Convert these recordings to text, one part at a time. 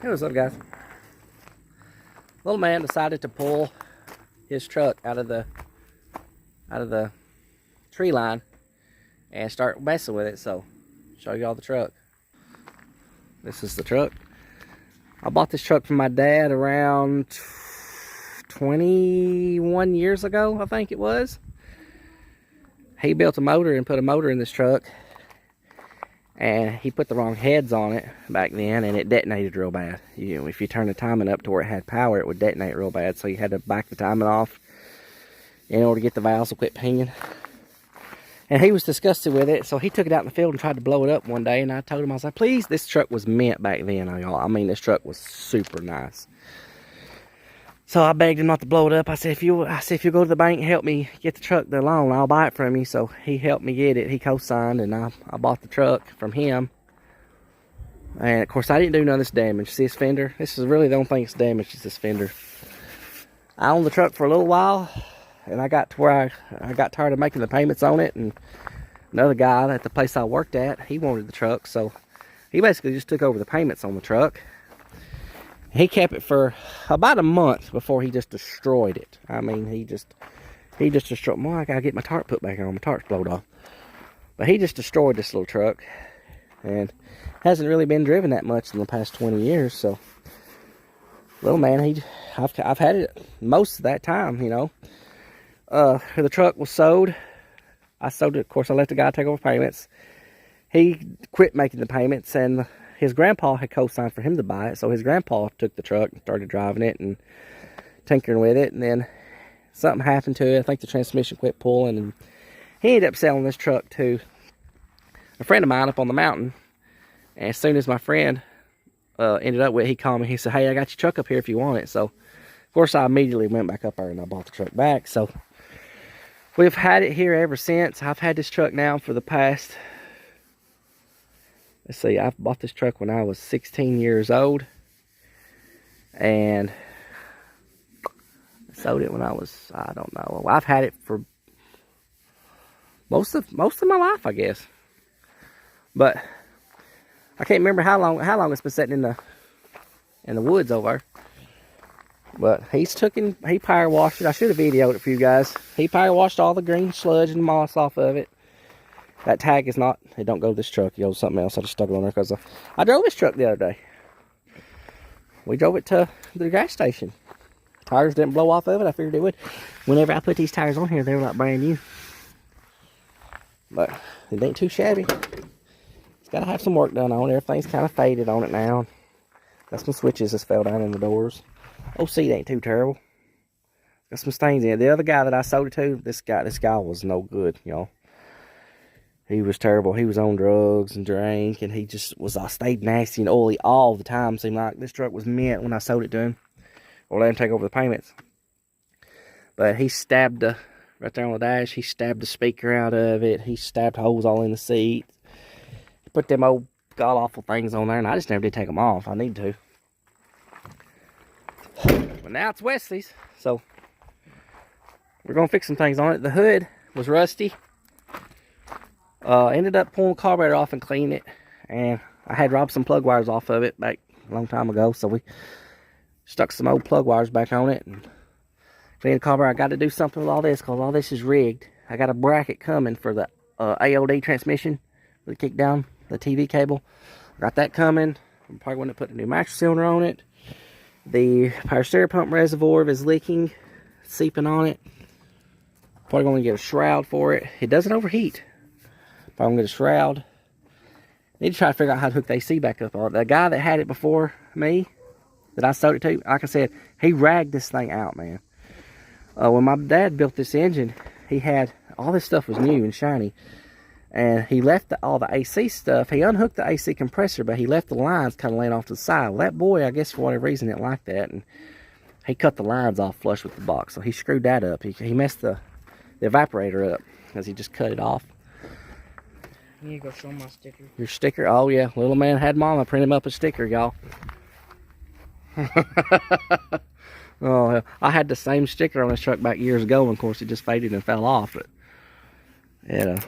Hey, what's up, guys? Little man decided to pull his truck out of the tree line and start messing with it. So, show you all the truck. This is the truck. I bought this truck from my dad around 21 years ago, I think it was. He built a motor and put a motor in this truck, and he put the wrong heads on it back then, and it detonated real bad. You know, if you turn the timing up to where it had power, it would detonate real bad, so you had to back the timing off in order to get the valves to quit pinging. And he was disgusted with it, so he took it out in the field and tried to blow it up one day, and I told him, I was like, please, this truck was mint back then, y'all. I mean, this truck was super nice. So I begged him not to blow it up. I said, if you go to the bank and help me get the truck the loan, I'll buy it from you. So he helped me get it. He co-signed, and I bought the truck from him. And of course, I didn't do none of this damage. See this fender? This is really the only thing that's damaged is this fender. I owned the truck for a little while, and I got to where I got tired of making the payments on it. And another guy at the place I worked at, he wanted the truck, so he basically just took over the payments on the truck. He kept it for about a month before he just destroyed it. I mean, he just destroyed. Well, I gotta get my tarp put back on. My tarp's blowed off. But he just destroyed this little truck, and hasn't really been driven that much in the past 20 years. So, little man, I've had it most of that time. You know, the truck was sold. I sold it. Of course, I let the guy take over payments. He quit making the payments, and his grandpa had co-signed for him to buy it, so his grandpa took the truck and started driving it and tinkering with it, and then something happened to it. I think the transmission quit pulling, and he ended up selling this truck to a friend of mine up on the mountain. And as soon as my friend ended up with it, he called me. He said, hey, I got your truck up here if you want it. So, of course, I immediately went back up there and I bought the truck back. So, we've had it here ever since. I've had this truck now for the past... Let's see, I bought this truck when I was 16 years old, and I sold it when I was, I don't know. I've had it for most of my life, I guess. But I can't remember how long it's been sitting in the woods over there. But he power washed it. I should have videoed it for you guys. He power washed all the green sludge and moss off of it. That tag is not, it don't go to this truck, it goes to something else. I just stuck it on there because I drove this truck the other day. We drove it to the gas station. Tires didn't blow off of it, I figured they would. Whenever I put these tires on here, they were like brand new. But it ain't too shabby. It's got to have some work done on it. Everything's kind of faded on it now. Got some switches that fell down in the doors. OC ain't too terrible. Got some stains in it. The other guy that I sold it to, this guy was no good, y'all. He was terrible. He was on drugs and drank, and he just stayed nasty and oily all the time. Seemed like this truck was mint when I sold it to him, or let him take over the payments. But he stabbed right there on the dash. He stabbed the speaker out of it. He stabbed holes all in the seat. He put them old god awful things on there, and I just never did take them off. I need to. But now it's Wesley's, so we're gonna fix some things on it. The hood was rusty. Ended up pulling the carburetor off and cleaning it, and I had robbed some plug wires off of it back a long time ago, so we stuck some old plug wires back on it and cleaned the carburetor. I got to do something with all this because all this is rigged. I got a bracket coming for the AOD transmission with the kick down the TV cable. I got that coming. I'm probably going to put a new master cylinder on it. The power steering pump reservoir is leaking, seeping on it. Probably going to get a shroud for it. It doesn't overheat. I'm going to get a shroud. Need to try to figure out how to hook the AC back up on it. The guy that had it before me, that I sold it to, like I said, he ragged this thing out, man. When my dad built this engine, he had, all this stuff was new and shiny. And he left all the AC stuff. He unhooked the AC compressor, but he left the lines kind of laying off to the side. Well, that boy, I guess for whatever reason, didn't like that. And he cut the lines off flush with the box. So he screwed that up. He messed the evaporator up because he just cut it off. You need to go show my sticker. Your sticker? Oh, yeah. Little man had mama print him up a sticker, y'all. Oh, I had the same sticker on this truck back years ago, and of course it just faded and fell off. But yeah,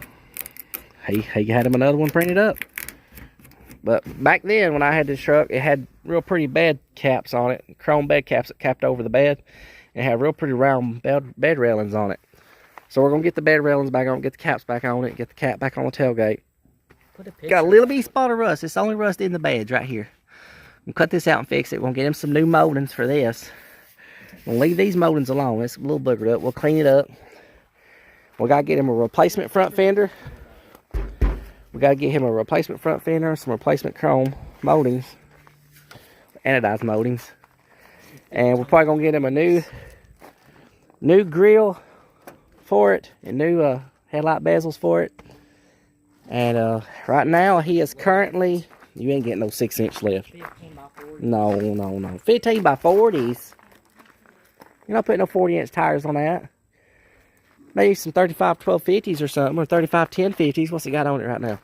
he had him another one printed up. But back then, when I had this truck, it had real pretty bed caps on it, chrome bed caps that capped over the bed. It had real pretty round bed railings on it. So we're gonna get the bed railings back on, get the caps back on it, get the cap back on the tailgate. Got a little bitty spot of rust. It's the only rust in the beds right here. We'll cut this out and fix it. We'll get him some new moldings for this. We'll leave these moldings alone. It's a little boogered up. We'll clean it up. We gotta get him a replacement front fender. We gotta get him a replacement front fender, some replacement chrome moldings, anodized moldings, and we're probably gonna get him a new grill for it and new headlight bezels for it. And right now he is currently, you ain't getting no 6-inch lift. 15 by 40. No. 15 by 40s. You're not putting no 40-inch tires on that. Maybe some 35 1250s or something, or 35 1050s. What's it got on it right now?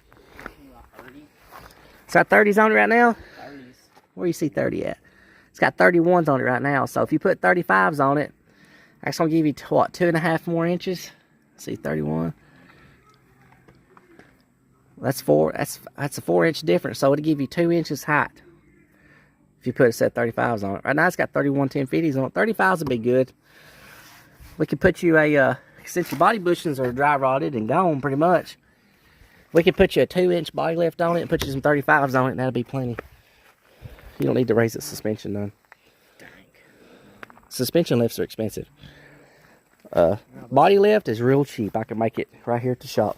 30. It's got 30s on it right now? 30s. Where you see 30 at? It's got 31s on it right now. So if you put 35s on it, that's going to give you, what, 2.5 more inches? Let's see, 31. That's a 4-inch difference. So it'll give you 2 inches height if you put a set 35s on it. Right now it's got 31 1050s on it. 35s would be good. We could put you a, since your body bushings are dry rotted and gone pretty much, we could put you a 2-inch body lift on it and put you some 35s on it, and that'll be plenty. You don't need to raise the suspension none. Dang. Suspension lifts are expensive. Body lift is real cheap. I can make it right here at the shop.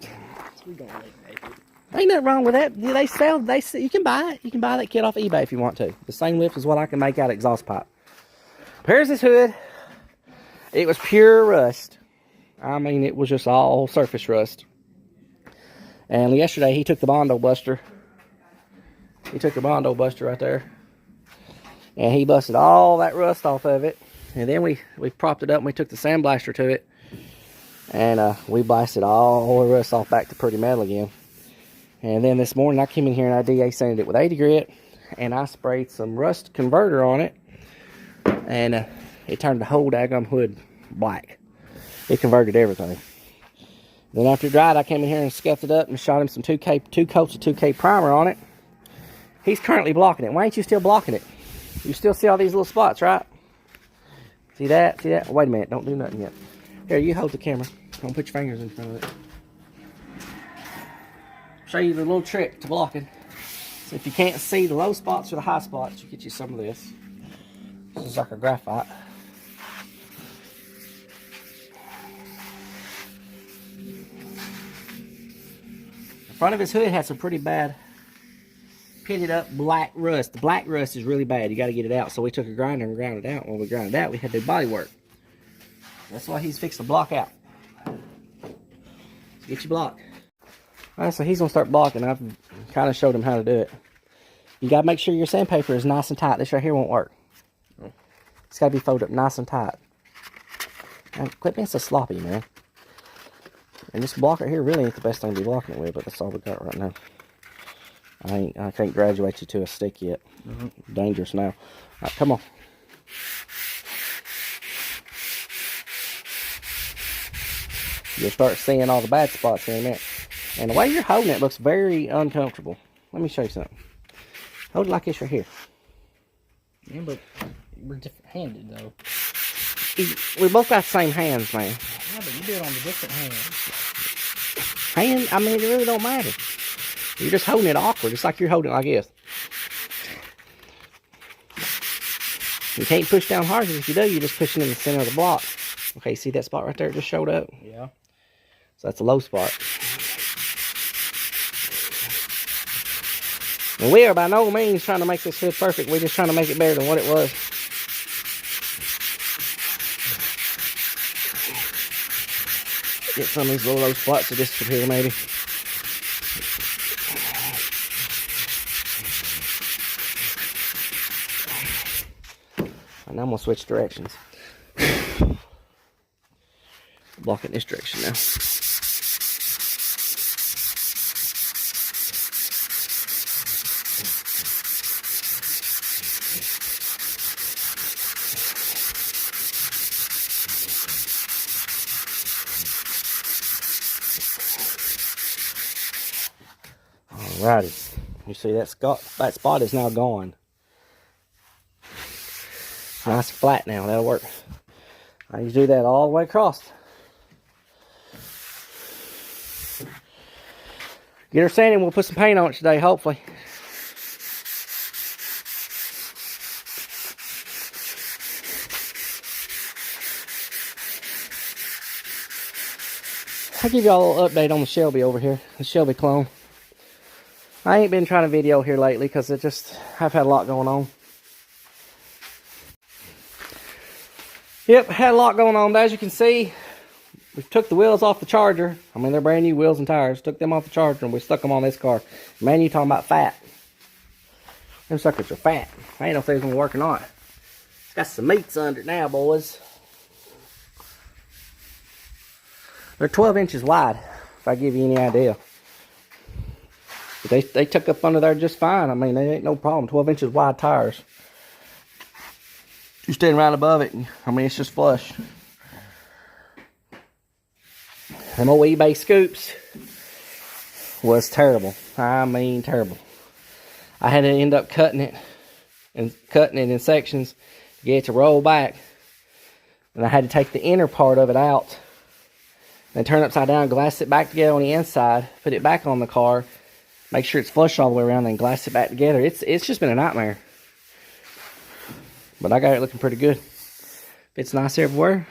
We gonna make it. Ain't nothing wrong with that. They sell, you can buy it. You can buy that kit off eBay if you want to. The same lift is what I can make out of exhaust pipe. Here's this hood. It was pure rust. I mean, it was just all surface rust. And yesterday he took the Bondo buster. He took the Bondo buster right there. And he busted all that rust off of it. And then we propped it up and we took the sandblaster to it. And we blasted all the rust off back to pretty metal again. And then this morning I came in here and I DA sanded it with 80 grit. And I sprayed some rust converter on it. And it turned the whole daggum hood black. It converted everything. Then after it dried, I came in here and scuffed it up and shot him some 2 coats of 2K primer on it. He's currently blocking it. Why ain't you still blocking it? You still see all these little spots, right? See that? See that? Wait a minute. Don't do nothing yet. Here, you hold the camera. Don't put your fingers in front of it. Show you the little trick to blocking. So if you can't see the low spots or the high spots, you get you some of this. This is like a graphite. The front of his hood had some pretty bad pitted up black rust. The black rust is really bad. You got to get it out. So we took a grinder and ground it out. When we ground it out, we had to do body work. That's why he's fixing to block out. So get your block. Alright, so he's going to start blocking. I've kind of showed him how to do it. You got to make sure your sandpaper is nice and tight. This right here won't work. It's got to be folded up nice and tight. And quit being so sloppy, man. And this blocker here really ain't the best thing to be blocking it with, but that's all we got right now. I can't graduate you to a stick yet. Dangerous now. Alright, come on. You'll start seeing all the bad spots here in a minute. And the way you're holding it looks very uncomfortable. Let me show you something. Hold it like this right here. Yeah, but we're different handed though. We both got the same hands, man. Yeah, but you do it on the different hands. I mean, it really don't matter. You're just holding it awkward, just like you're holding it like this. You can't push down hard, because if you do, you're just pushing in the center of the block. Okay, see that spot right there? It just showed up. Yeah. So that's a low spot. And we are by no means trying to make this hood perfect. We're just trying to make it better than what it was. Get some of these little low spots to disappear, maybe. And now I'm going to switch directions. Block in this direction now. Alrighty. You see that spot is now gone. Nice flat now, that'll work. I need to do that all the way across. Get her sanded, we'll put some paint on it today, hopefully. I'll give y'all a little update on the Shelby over here, the Shelby clone. I ain't been trying to video here lately because I've had a lot going on. Yep, had a lot going on, but as you can see, we took the wheels off the Charger. I mean, they're brand new wheels and tires. Took them off the Charger and we stuck them on this car. Man, you talking about fat. Them suckers are fat. I ain't know if they was gonna work or not. It's got some meats under it now, boys. They're 12 inches wide, if I give you any idea. But they took up under there just fine. I mean, they ain't no problem. 12 inches wide tires. You're standing right above it. I mean, it's just flush. Them old eBay scoops was terrible. I mean, terrible. I had to end up cutting it in sections to get it to roll back. And I had to take the inner part of it out and turn it upside down, glass it back together on the inside, put it back on the car, make sure it's flush all the way around, then glass it back together. It's just been a nightmare. But I got it looking pretty good. Fits nice everywhere.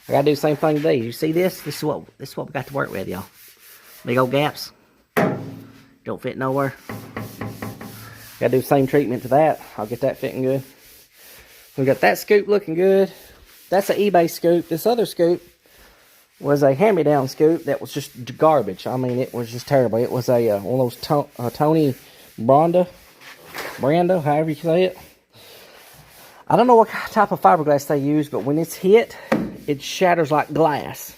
I gotta do the same thing today. You see this? This is what we got to work with, y'all. Big old gaps. Don't fit nowhere. Gotta do the same treatment to that. I'll get that fitting good. We got that scoop looking good. That's an eBay scoop. This other scoop was a hand-me-down scoop that was just garbage. I mean, it was just terrible. It was a one of those Tony Brando, however you say it. I don't know what type of fiberglass they use, but when it's hit, it shatters like glass.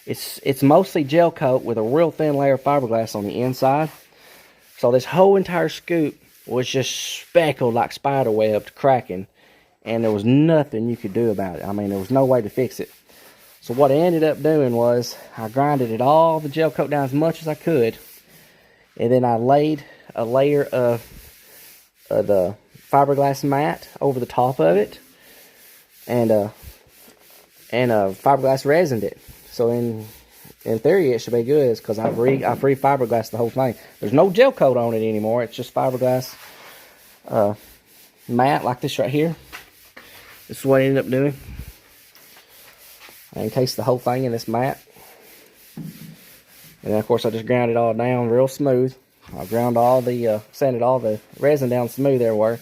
It's mostly gel coat with a real thin layer of fiberglass on the inside. So this whole entire scoop was just speckled like spider webbed, cracking, and there was nothing you could do about it. I mean, there was no way to fix it. So what I ended up doing was I grinded it all the gel coat down as much as I could, and then I laid a layer of the fiberglass mat over the top of it, and fiberglass resined it. So in theory, it should be good, because I've re-fiberglassed the whole thing. There's no gel coat on it anymore. It's just fiberglass mat like this right here. This is what I ended up doing. I encased the whole thing in this mat. And then, of course, I just ground it all down real smooth. I ground all the, sanded all the resin down smooth everywhere.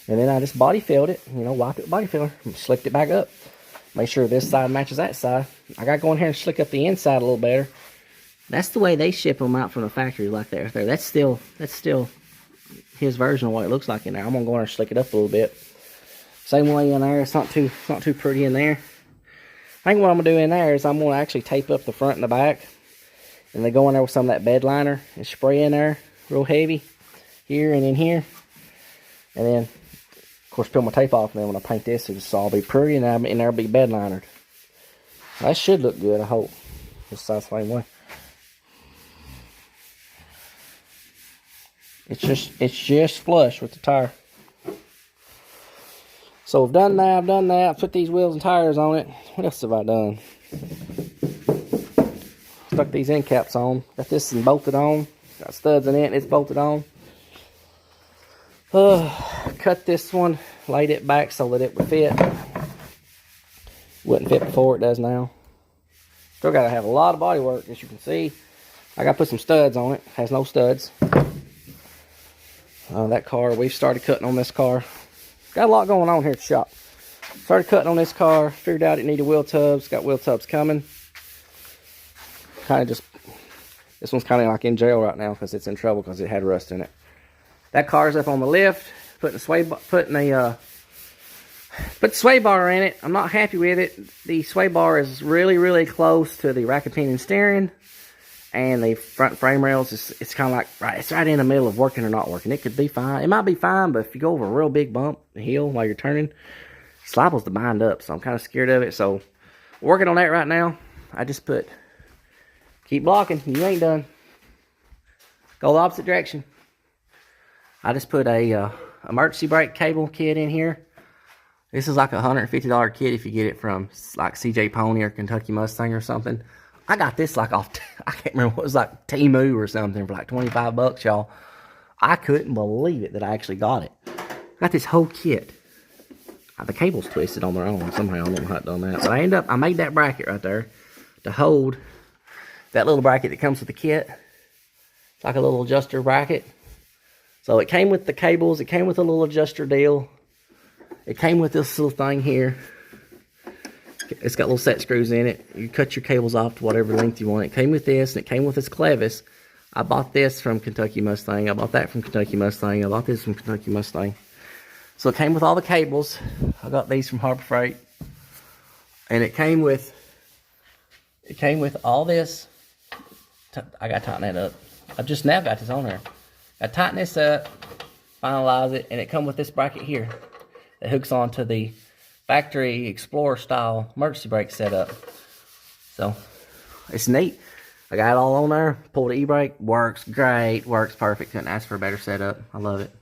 And then I just body filled it, wiped it with body filler, and slicked it back up. Make sure this side matches that side. I got to go in here and slick up the inside a little better. That's the way they ship them out from the factory, like that. That's still his version of what it looks like in there. I'm gonna go in there and slick it up a little bit. Same way in there. It's not too pretty in there. I think what I'm gonna do in there is I'm gonna actually tape up the front and the back, and then go in there with some of that bed liner and spray in there real heavy here and in here, and then of course peel my tape off. And then when I paint this, it'll all be pretty, and in there will be bed linered. That should look good, I hope. This side's the same way. It's just flush with the tire. So I've done that. I've put these wheels and tires on it. What else have I done? Stuck these end caps on. Got this and bolted on. Got studs in it and it's bolted on. Cut this one. Laid it back so that it would fit. Wouldn't fit before, it does now. Still got to have a lot of body work, as you can see. I got to put some studs on it. Has no studs. That car, we've started cutting on this car. Got a lot going on here at the shop. Started cutting on this car. Figured out it needed wheel tubs. Got wheel tubs coming. This one's kind of like in jail right now because it's in trouble because it had rust in it. That car's up on the lift. Put the sway bar in it. I'm not happy with it. The sway bar is really, really close to the rack and pinion steering. And the front frame rails, it's kind of like, it's right in the middle of working or not working. It could be fine. It might be fine, but if you go over a real big bump, a hill while you're turning, it's liable to bind up. So I'm kind of scared of it. So working on that right now. I just put, keep blocking, you ain't done. Go the opposite direction. I just put a emergency brake cable kit in here. This is like a $150 kit if you get it from like CJ Pony or Kentucky Mustang or something. I got this like off, I can't remember what it was, like Temu or something for like 25 bucks, y'all. I couldn't believe it that I actually got it. Got this whole kit. The cable's twisted on their own somehow. I don't know how it done that. But I made that bracket right there to hold that little bracket that comes with the kit. It's like a little adjuster bracket. So it came with the cables. It came with a little adjuster deal. It came with this little thing here. It's got little set screws in it. You cut your cables off to whatever length you want. It came with this, and it came with this clevis. I bought this from Kentucky Mustang. I bought that from Kentucky Mustang. I bought this from Kentucky Mustang. So it came with all the cables. I got these from Harbor Freight. And it came with all this. I got to tighten that up. I just now got this on there. I tighten this up, finalize it, and it comes with this bracket here that hooks onto the factory Explorer style emergency brake setup. So it's neat. I got it all on there. Pulled the e-brake. Works great. Works perfect. Couldn't ask for a better setup. I love it.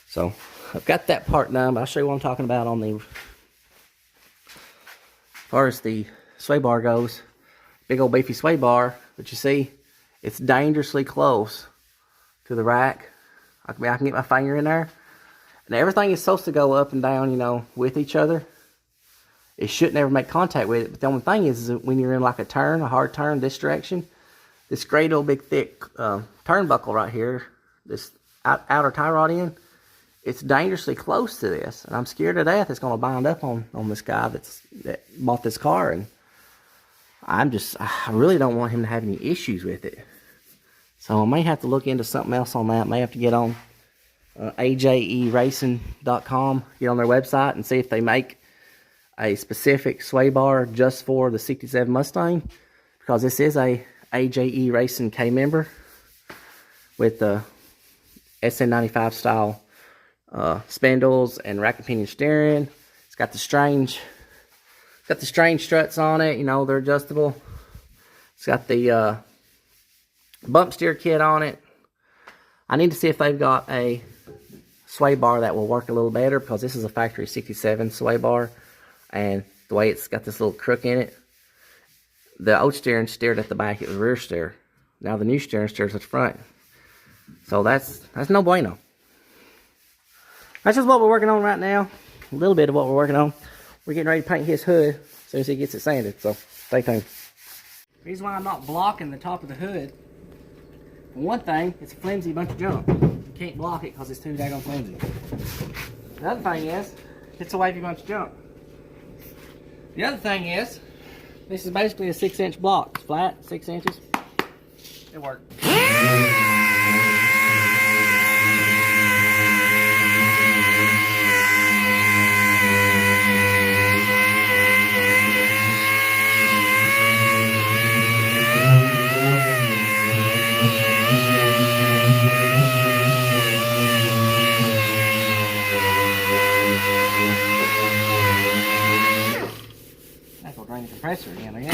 So I've got that part done, but I'll show you what I'm talking about on the, as far as the sway bar goes. Big old beefy sway bar, but you see, it's dangerously close to the rack. I can get my finger in there. And everything is supposed to go up and down, you know, with each other. It shouldn't ever make contact with it. But the only thing is that when you're in like a turn, a hard turn this direction, this great old big thick turnbuckle right here, this outer tie rod end, it's dangerously close to this. And I'm scared to death it's going to bind up on this guy that bought this car. And I really don't want him to have any issues with it. So I may have to look into something else on that. May have to get on ajeracing.com, get on their website and see if they make a specific sway bar just for the 67 Mustang, because this is a AJE Racing K member with the SN95 style spindles and rack and pinion steering. It's got the strange struts on it, you know, they're adjustable. It's got the bump steer kit on it. I need to see if they've got a sway bar that will work a little better, because this is a factory 67 sway bar, and the way it's got this little crook in it. The old steering steered at the back, it was rear steer. Now the new steering steers at the front. So that's no bueno. That's just what we're working on right now. A little bit of what we're working on. We're getting ready to paint his hood as soon as he gets it sanded, so stay tuned. The reason why I'm not blocking the top of the hood, for one thing, it's a flimsy bunch of junk. You can't block it because it's too daggone flimsy. The other thing is, it's a wavy bunch of junk. The other thing is, this is basically a 6-inch block. It's flat, 6 inches. It worked. Drain the compressor again, I guess.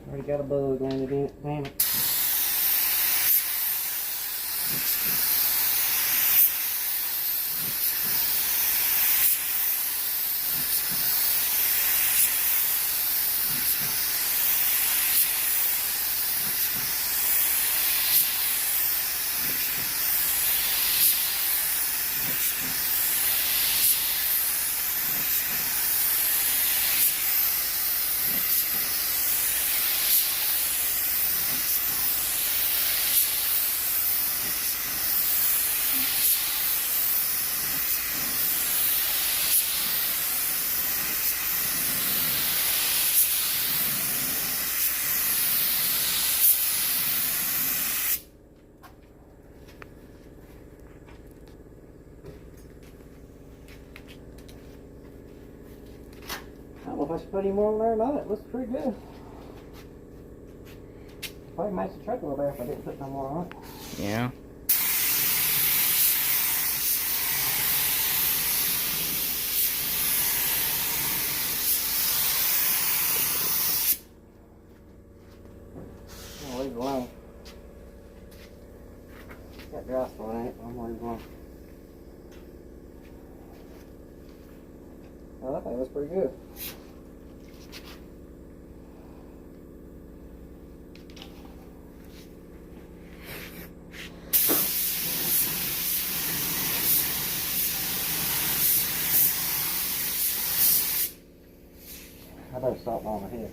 Already got a bug landed in it, damn it. don't know if I should put any more on there or not. It looks pretty good. Probably match the truck a little better if I didn't put no more on it. Yeah. I'm gonna leave it alone. Got dry spot in it, but I'm gonna leave it alone. Oh, that thing looks pretty good. I better stop on my head.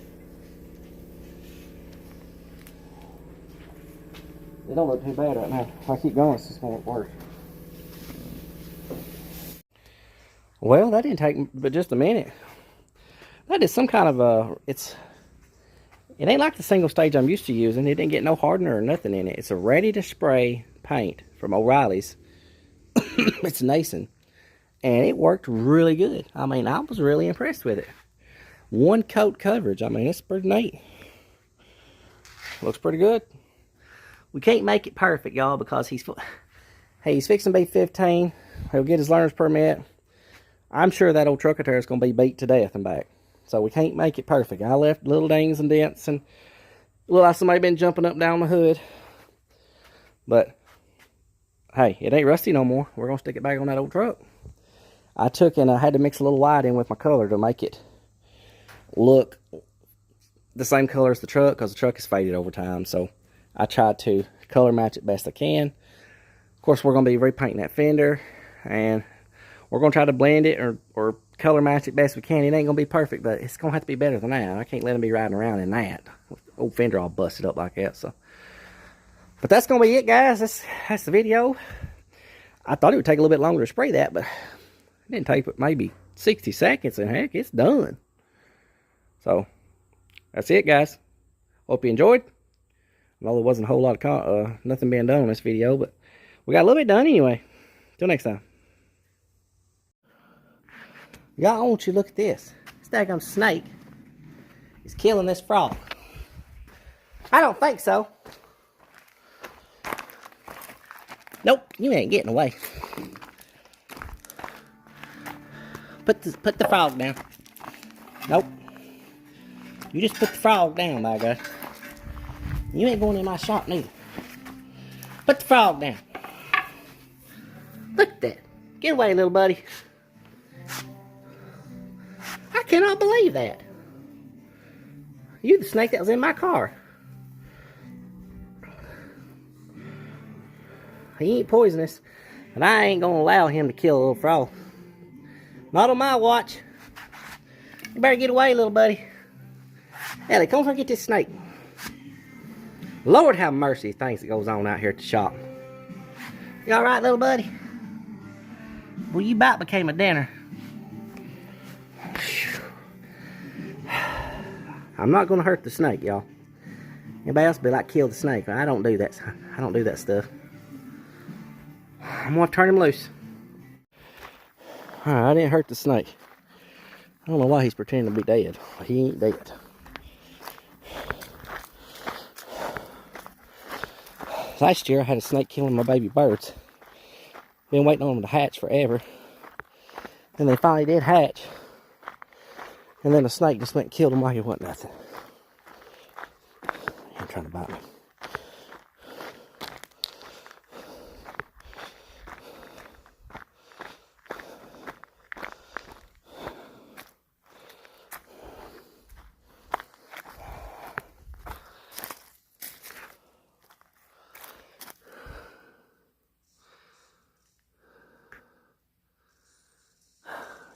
It don't look too bad right now. If I keep going, it's just gonna look worse. Well, that didn't take but just a minute. That is some kind of a, it ain't like the single stage I'm used to using. It didn't get no hardener or nothing in it. It's a ready to spray paint from O'Reilly's. It's Nason. And it worked really good. I mean, I was really impressed with it. One coat coverage. I mean, it's pretty neat. Looks pretty good. We can't make it perfect, y'all, because he's fixing to be 15. He'll get his learner's permit. I'm sure that old truck of theirs is going to be beat to death and back. So we can't make it perfect. I left little dings and dents and looked like somebody been jumping up down the hood. But, hey, it ain't rusty no more. We're going to stick it back on that old truck. I took and I had to mix a little white in with my color to make it look the same color as the truck, because the truck is faded over time. So I tried to color match it best I can. Of course, we're going to be repainting that fender, and we're going to try to blend it or color match it best we can. It ain't going to be perfect, but it's going to have to be better than that. I can't let them be riding around in that old fender all busted up like that. So, but that's going to be it, guys. That's the video. I thought it would take a little bit longer to spray that, but it didn't take but maybe 60 seconds, and heck, it's done. So, that's it, guys. Hope you enjoyed. I know there wasn't a whole lot of nothing being done on this video, but we got a little bit done anyway. Till next time. Y'all, I want you to look at this. This daggum snake is killing this frog. I don't think so. Nope, you ain't getting away. Put the frog down. Nope. You just put the frog down, my guy. You ain't going in my shop neither. Put the frog down. Look at that. Get away, little buddy. I cannot believe that. You the snake that was in my car. He ain't poisonous, and I ain't gonna allow him to kill a little frog. Not on my watch. You better get away, little buddy. Ellie, come over and get this snake. Lord have mercy, things that goes on out here at the shop. You alright, little buddy? Well, you about became a dinner. I'm not gonna hurt the snake, y'all. Anybody else be like, kill the snake? I don't do that. I don't do that stuff. I'm gonna turn him loose. Alright, I didn't hurt the snake. I don't know why he's pretending to be dead. He ain't dead. Last year I had a snake killing my baby birds. Been waiting on them to hatch forever. And they finally did hatch. And then the snake just went and killed them like it wasn't nothing. I'm trying to bite me.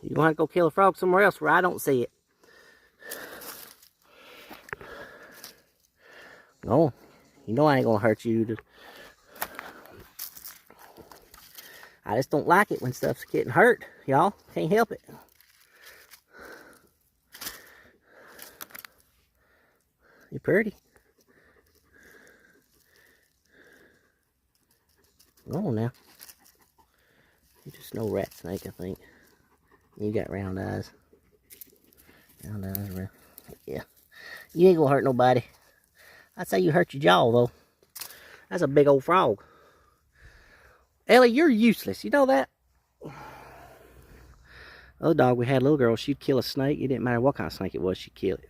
You're going to have to go kill a frog somewhere else where I don't see it. No, you know I ain't going to hurt you. I just don't like it when stuff's getting hurt, y'all. Can't help it. You're pretty. Go on now. You're just no rat snake, I think. You got round eyes. Down, yeah. You ain't gonna hurt nobody. I'd say you hurt your jaw, though. That's a big old frog. Ellie, you're useless. You know that? Other dog we had, a little girl, she'd kill a snake. It didn't matter what kind of snake it was, she'd kill it.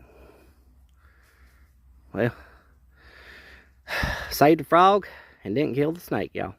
Well, saved the frog and didn't kill the snake, y'all.